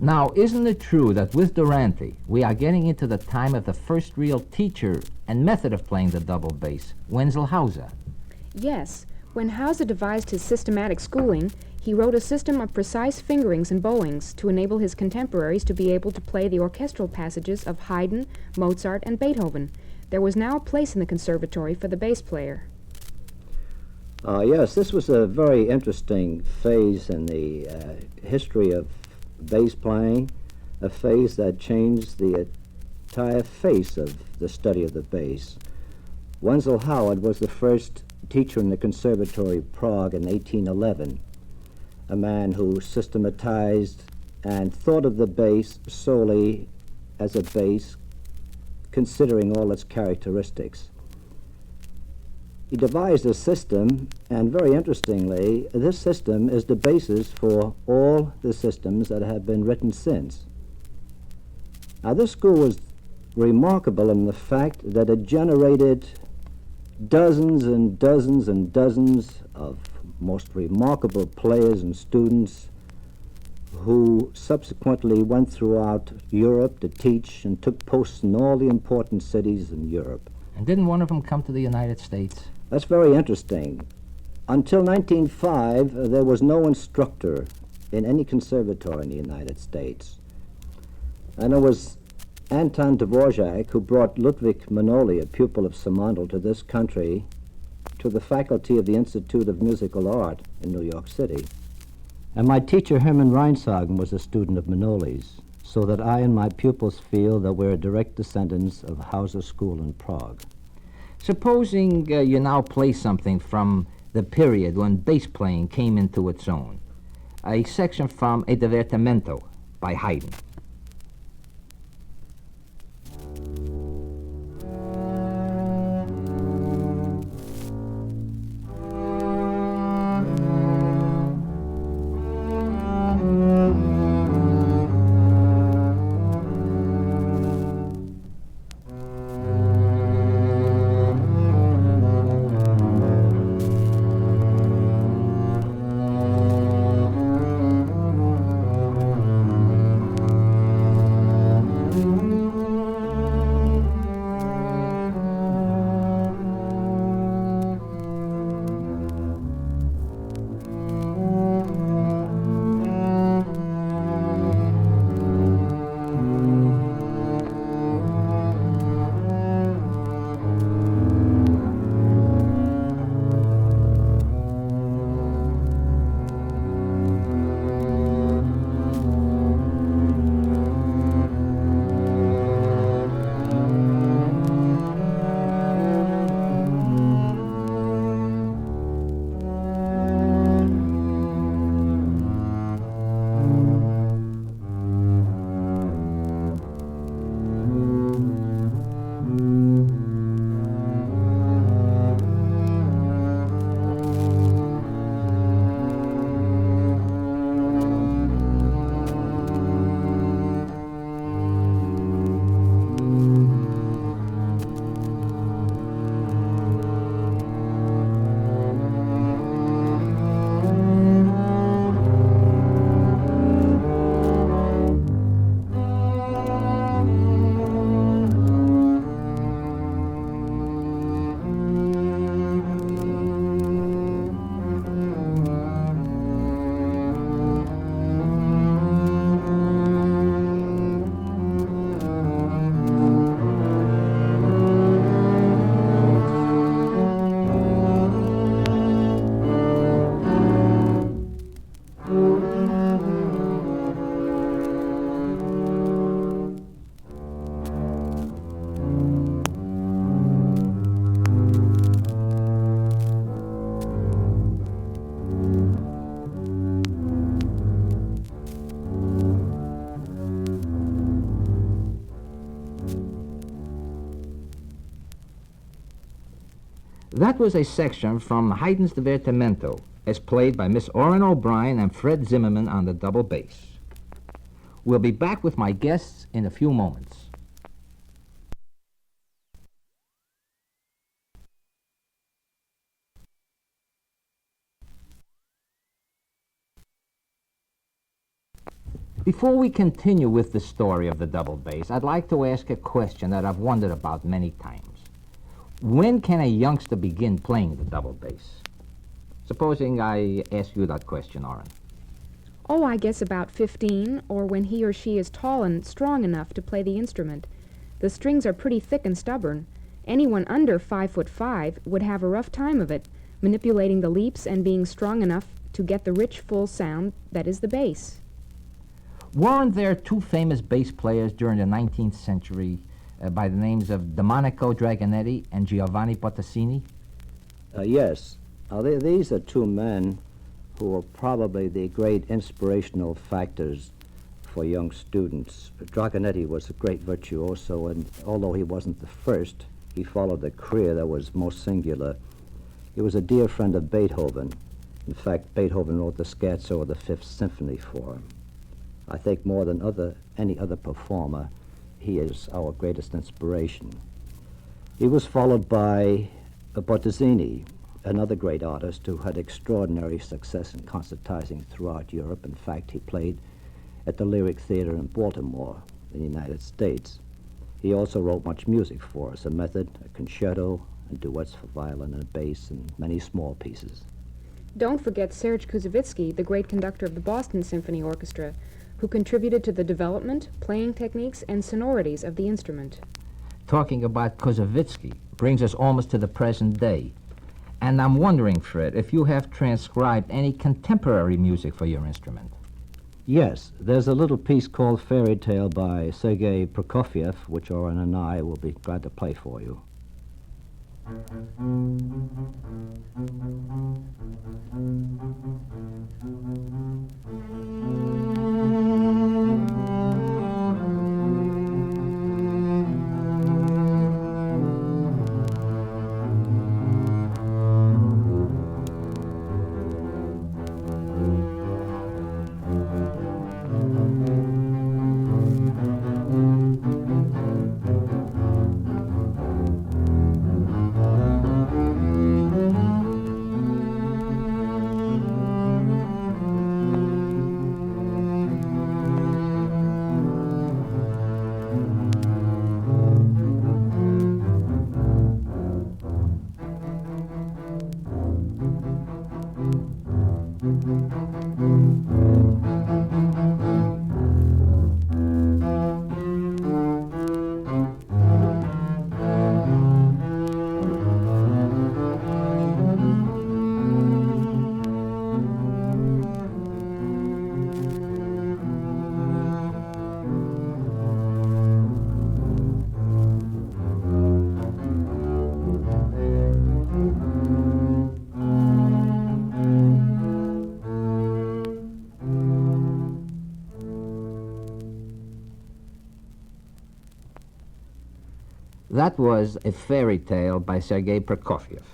Now, isn't it true that with Durante, we are getting into the time of the first real teacher and method of playing the double bass, Wenzel Hauser? Yes. When Hauser devised his systematic schooling, he wrote a system of precise fingerings and bowings to enable his contemporaries to be able to play the orchestral passages of Haydn, Mozart, and Beethoven. There was now a place in the conservatory for the bass player. Yes, this was a very interesting phase in the history of bass playing, a phase that changed the entire face of the study of the bass. Wenzel Howard was the first teacher in the Conservatory of Prague in 1811, a man who systematized and thought of the bass solely as a bass, considering all its characteristics. He devised a system, and very interestingly, this system is the basis for all the systems that have been written since. Now, this school was remarkable in the fact that it generated dozens and dozens and dozens of most remarkable players and students who subsequently went throughout Europe to teach and took posts in all the important cities in Europe. And didn't one of them come to the United States? That's very interesting. Until 1905, there was no instructor in any conservatory in the United States. And it was Anton Dvorak who brought Ludwig Manoli, a pupil of Simondl, to this country, to the faculty of the Institute of Musical Art in New York City. And my teacher, Hermann Reinshagen, was a student of Manoli's, so that I and my pupils feel that we're direct descendants of Hauser School in Prague. Supposing you now play something from the period when bass playing came into its own. A section from A Divertimento by Haydn. That was a section from Haydn's Divertimento, as played by Miss Orin O'Brien and Fred Zimmermann on the double bass. We'll be back with my guests in a few moments. Before we continue with the story of the double bass, I'd like to ask a question that I've wondered about many times. When can a youngster begin playing the double bass? Supposing I ask you that question, Orin. Oh, I guess about 15, or when he or she is tall and strong enough to play the instrument. The strings are pretty thick and stubborn. Anyone under 5'5" would have a rough time of it, manipulating the leaps and being strong enough to get the rich, full sound that is the bass. Weren't there two famous bass players during the 19th century by the names of Domenico Dragonetti and Giovanni Bottesini? Yes. These are two men who were probably the great inspirational factors for young students. Dragonetti was a great virtuoso, and although he wasn't the first, he followed a career that was most singular. He was a dear friend of Beethoven. In fact, Beethoven wrote the scherzo of the Fifth Symphony for him. I think more than any other performer, he is our greatest inspiration. He was followed by Bottesini, another great artist who had extraordinary success in concertizing throughout Europe. In fact, he played at the Lyric Theater in Baltimore in the United States. He also wrote much music for us, a method, a concerto, and duets for violin and bass, and many small pieces. Don't forget Serge Koussevitzky, the great conductor of the Boston Symphony Orchestra, who contributed to the development, playing techniques, and sonorities of the instrument. Talking about Koussevitzky brings us almost to the present day. And I'm wondering, Fred, if you have transcribed any contemporary music for your instrument. Yes, there's a little piece called Fairy Tale by Sergei Prokofiev, which Orin and I will be glad to play for you. That was a fairy tale by Sergei Prokofiev.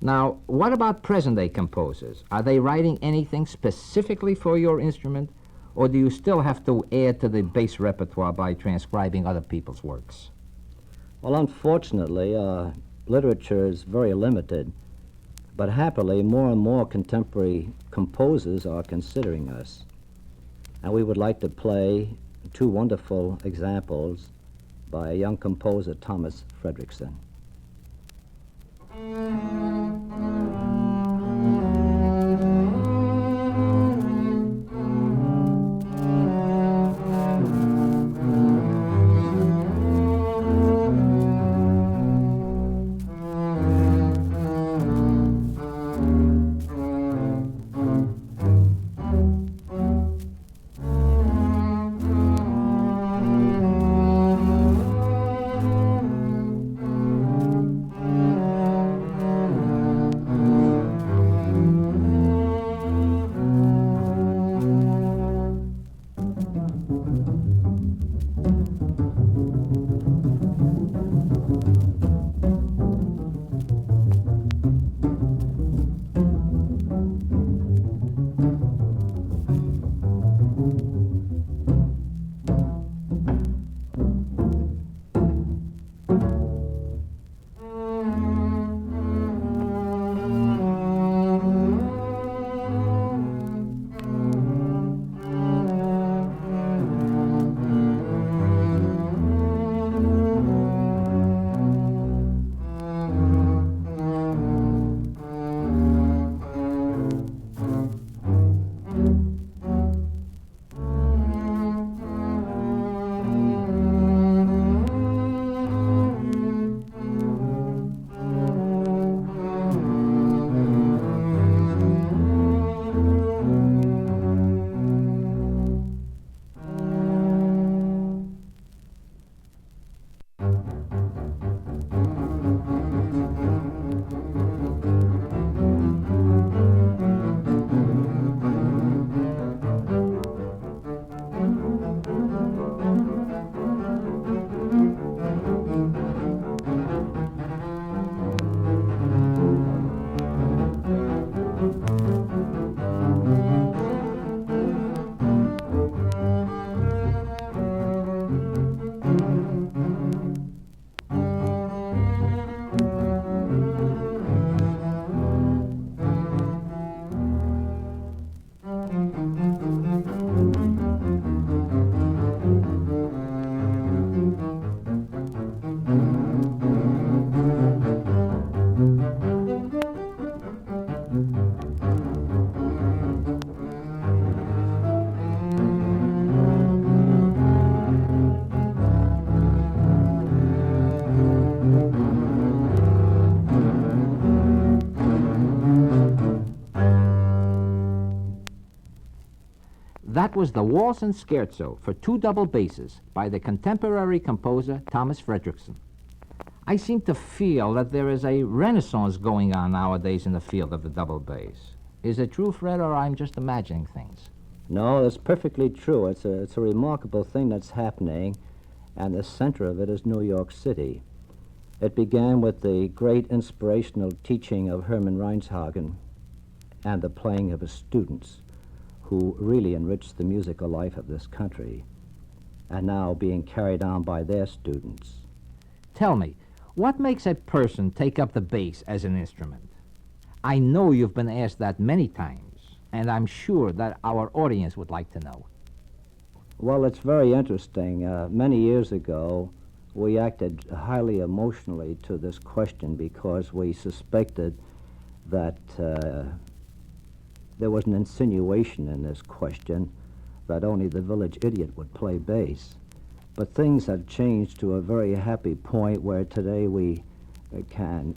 Now, what about present-day composers? Are they writing anything specifically for your instrument, or do you still have to add to the bass repertoire by transcribing other people's works? Well, unfortunately, literature is very limited, but happily, more and more contemporary composers are considering us. And we would like to play two wonderful examples by a young composer, Thomas Fredrickson. was the Waltz and Scherzo for two double basses by the contemporary composer Thomas Fredrickson. I seem to feel that there is a renaissance going on nowadays in the field of the double bass. Is it true, Fred, or I'm just imagining things? No, that's perfectly true. It's a remarkable thing that's happening, and the center of it is New York City. It began with the great inspirational teaching of Hermann Reinshagen and the playing of his students, who really enriched the musical life of this country, and now being carried on by their students. Tell me, what makes a person take up the bass as an instrument? I know you've been asked that many times, and I'm sure that our audience would like to know. Well, it's very interesting. Many years ago, we acted highly emotionally to this question because we suspected that there was an insinuation in this question that only the village idiot would play bass. But things have changed to a very happy point where today we can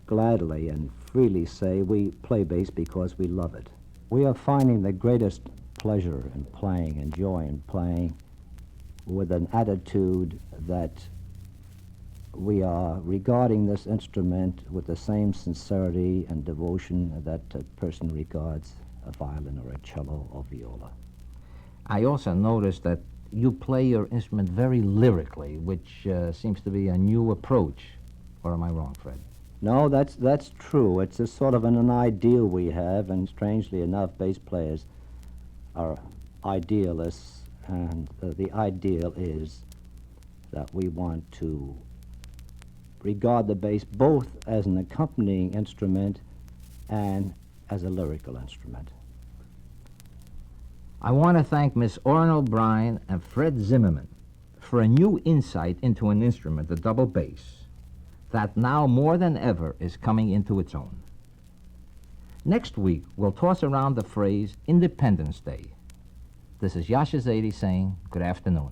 gladly and freely say we play bass because we love it. We are finding the greatest pleasure in playing and joy in playing with an attitude that we are regarding this instrument with the same sincerity and devotion that a person regards a violin or a cello or viola. I also noticed that you play your instrument very lyrically, which seems to be a new approach. Or am I wrong, Fred? No, that's true. It's a sort of an ideal we have, and strangely enough, bass players are idealists, and the ideal is that we want to regard the bass both as an accompanying instrument and as a lyrical instrument. I want to thank Miss Orin O'Brien and Fred Zimmermann for a new insight into an instrument, the double bass, that now more than ever is coming into its own. Next week, we'll toss around the phrase Independence Day. This is Jascha Zayde saying good afternoon.